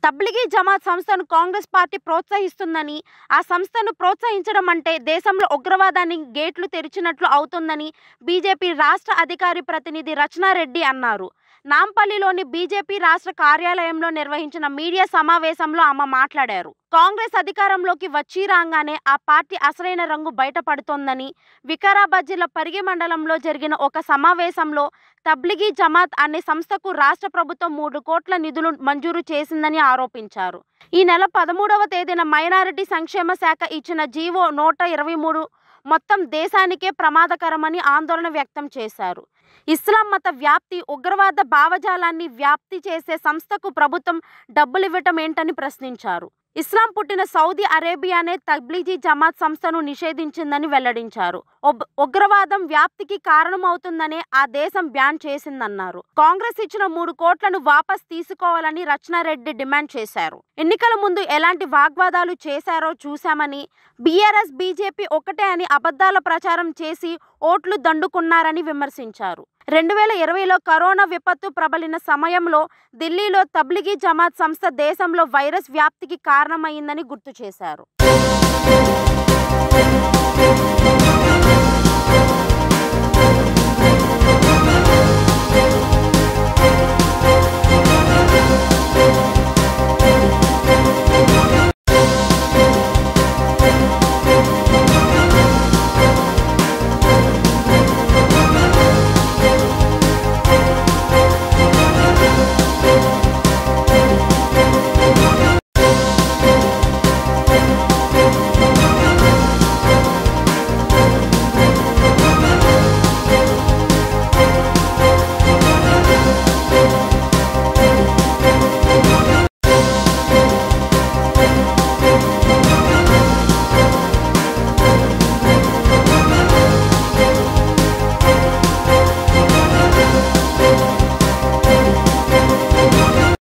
తబ్లిగీ జమాత్ సంస్థను కాంగ్రెస్ పార్టీ ప్రోత్సహిస్తుందని, ఆ సంస్థను ప్రోత్సహించడం అంటే దేశంలో ఉగ్రవాదాన్ని గేట్లు తెరిచినట్లు అవుతుందని బీజేపీ రాష్ట్ర అధికార ప్రతినిధి రచనారెడ్డి అన్నారు. నాంపల్లిలోని బీజేపీ రాష్ట్ర కార్యాలయంలో నిర్వహించిన మీడియా సమావేశంలో ఆమె మాట్లాడారు. కాంగ్రెస్ అధికారంలోకి వచ్చి రాగానే ఆ పార్టీ అసలైన రంగు బయటపడుతోందని, వికారాబాద్ జిల్లా పరిగి మండలంలో జరిగిన ఒక సమావేశంలో తబ్లిగీ జమాత్ అనే సంస్థకు రాష్ట్ర ప్రభుత్వం 3 కోట్ల నిధులు మంజూరు చేసిందని ఆరోపించారు. ఈ నెల 13వ తేదీన మైనారిటీ సంక్షేమ శాఖ ఇచ్చిన జీవో 123 మొత్తం దేశానికే ప్రమాదకరమని ఆందోళన వ్యక్తం చేశారు. ఇస్లాం మత వ్యాప్తి, ఉగ్రవాద భావజాలాన్ని వ్యాప్తి చేసే సంస్థకు ప్రభుత్వం డబ్బులివ్వటం ఏంటని ప్రశ్నించారు. ఇస్లాం పుట్టిన సౌదీ అరేబియానే తబ్లిగీ జమాత్ సంస్థను నిషేధించిందని వెల్లడించారు. ఉగ్రవాదం వ్యాప్తికి కారణమవుతుందనే ఆ దేశం బ్యాన్ చేసిందన్నారు. కాంగ్రెస్ ఇచ్చిన 3 కోట్లను వాపస్ తీసుకోవాలని రచనారెడ్డి డిమాండ్ చేశారు. ఎన్నికల ముందు ఎలాంటి వాగ్వాదాలు చేశారో చూశామని, బీఆర్ఎస్ బీజేపీ ఒకటే అని అబద్ధాల ప్రచారం చేసి ఓట్లు దండుకున్నారని విమర్శించారు. 2020లో కరోనా విపత్తు ప్రబలిన సమయంలో ఢిల్లీలో తబ్లిగీ జమాత్ సంస్థ దేశంలో వైరస్ వ్యాప్తికి కారణమైందని గుర్తు చేశారు.